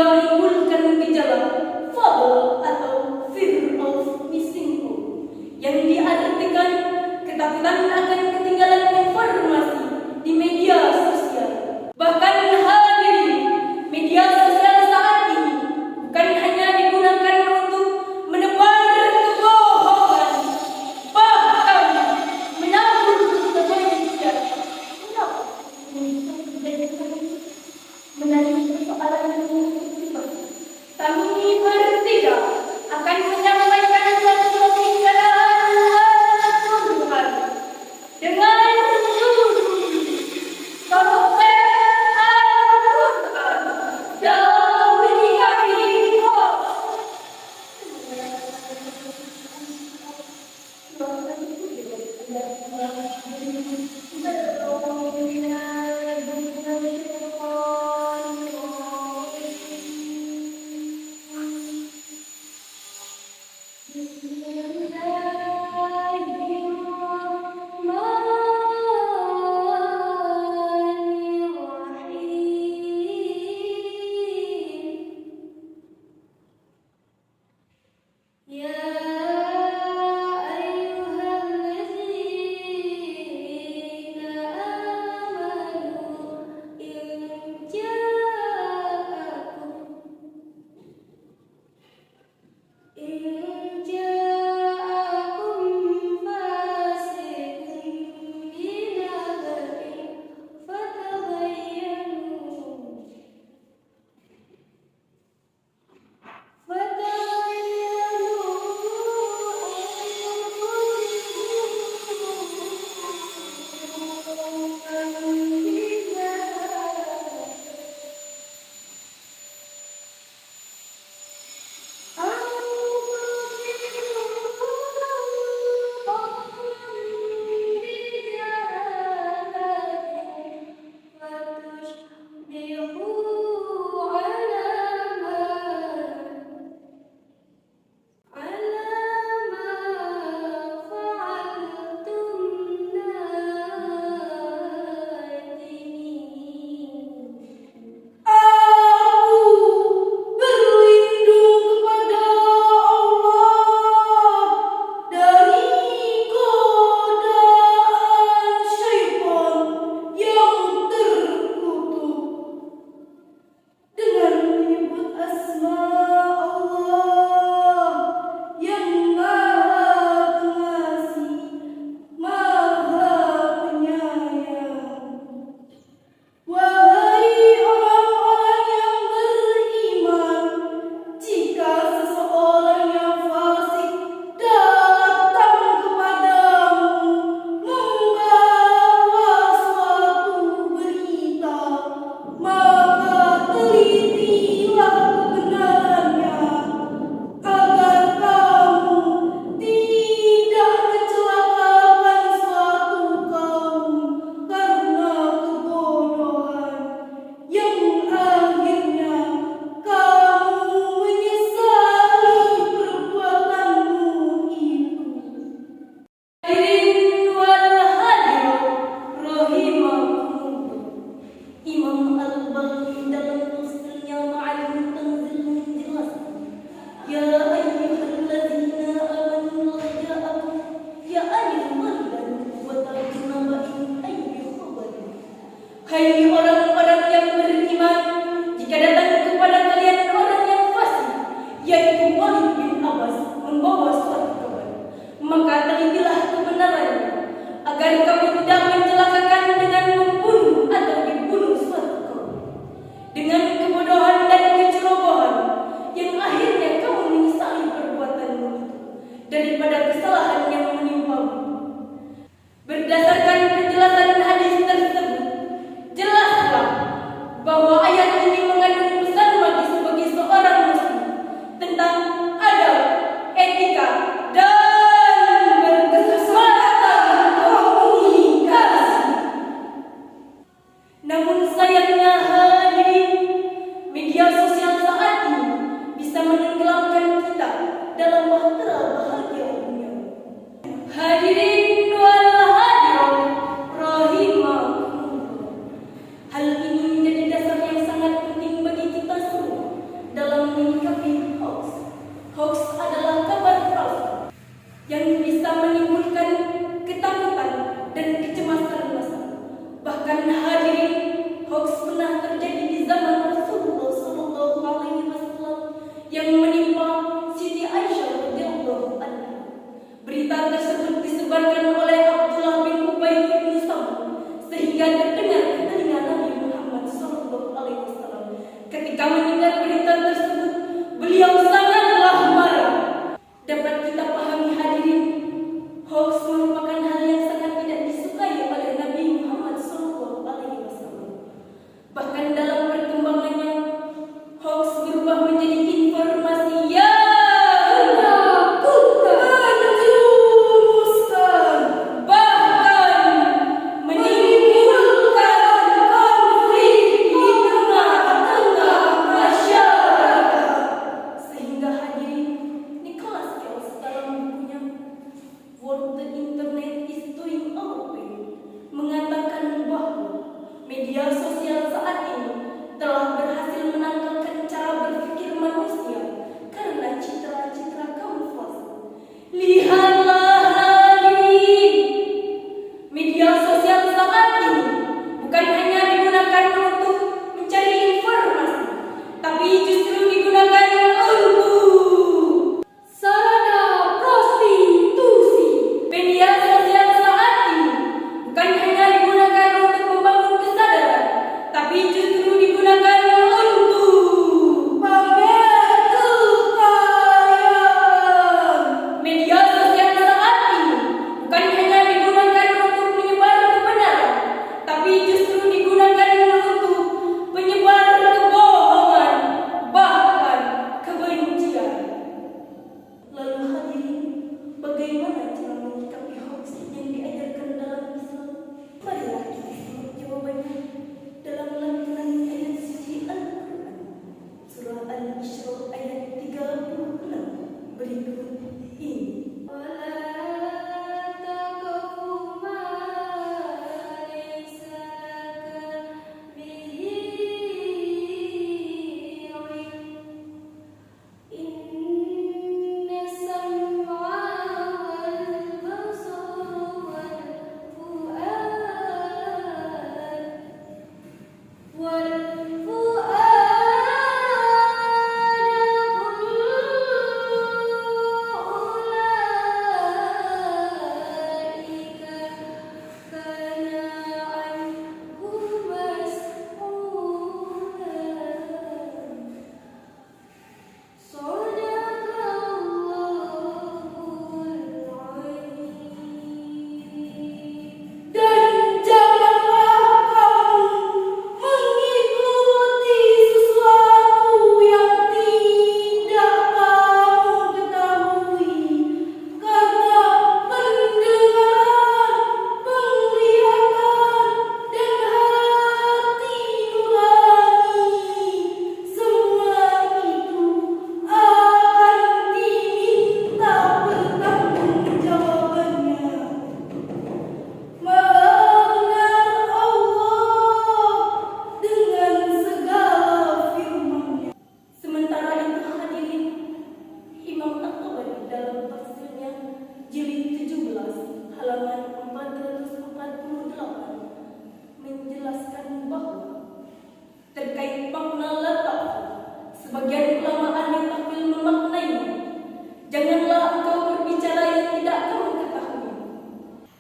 hingga menimbulkan gejala fobia atau fear of missing out, yang diartikan ketakutan akan ketinggalan informasi di media sosial. Bahkan hadirin, media sosial saat ini bukan hanya digunakan untuk menebar kebohongan, bahkan menabur kebencian. Menarik persoalan ini, kami bertiga akan menyampaikan satu pembicaraan Tuhan dengan judul Topik Al-Quran dalam menyikapi hoax. Hai orang-orang yang beriman, jika datang kepada kalian orang yang fasik, yaitu Walid bin Abbas, membawa suatu kabar, maka telitilah kebenarannya, agar kamu tidak mencelakakan dengan membunuh atau dibunuh suatu kaum, dengan kebodohan dan kecerobohan, yang akhirnya kamu menyesali perbuatanmu itu, daripada kesalahan yang menimpamu. Berdasarkan penjelasan hadis tersebut, jelaslah bahwa ayat ini mengandung pesan bagi seorang muslim tentang adab, etika, dan berkesempatan komunikasi. Namun sayangnya hadirin, media sosial saat ini bisa menenggelamkan kita dalam bahtera bahagia dunia. Hadirin wal hadirat rahimakumullah. Hal ini menjadi dasar yang sangat penting bagi kita semua Al-Isra ayat 36 berikut ini. Terkait makna letak, sebagian ulama ahli takwil memaknainya. Janganlah engkau berbicara yang tidak kamu ketahui.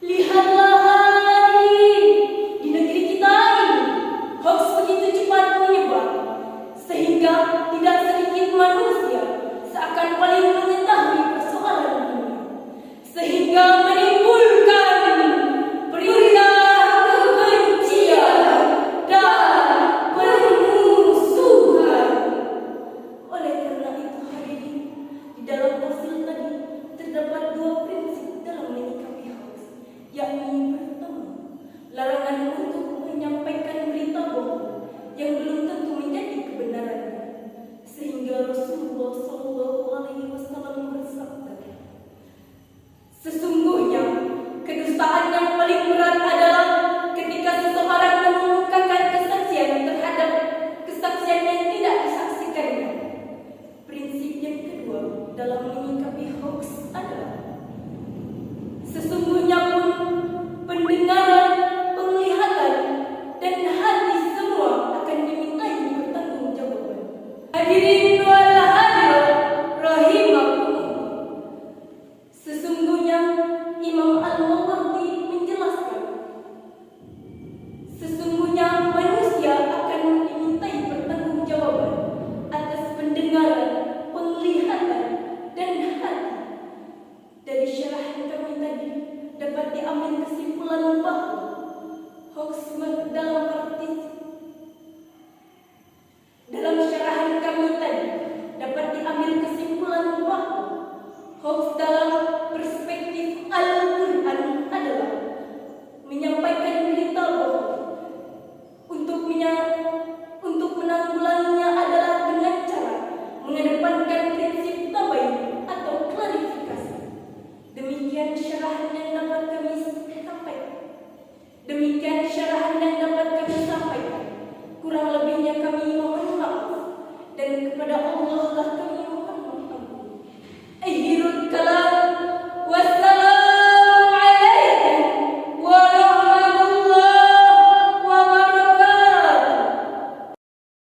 Lihatlah hadirin, di negeri kita ini hoax begitu cepat menyebar, sehingga tidak sedikit manusia seakan paling mengetahui persoalan ini, sehingga menimbulkan berita kebencian dan permusuhan. Oleh karena itu hadirin, di dalam tafsir tadi terdapat dua prinsip dalam menyikapi hoax, yakni pertama, larangan untuk menyampaikan berita bohong yang belum tentu menjadi kebenarannya, sehingga Rasulullah SAW bersabda, sesungguhnya kedustaan yang paling berat adalah ketika seseorang mengemukakan kesaksian terhadap kesaksian yang tidak disaksikannya. Prinsip yang kedua dalam menyikapi hoax adalah sesungguhnya pun pendengaran, penglihatan, dan hati semua akan dimintai pertanggungjawaban. Hadirin wal hadirat rahimakumullah. Sesungguhnya Imam Al-Mawardi menjelaskan, sesungguhnya manusia akan dimintai pertanggungjawaban atas pendengaran,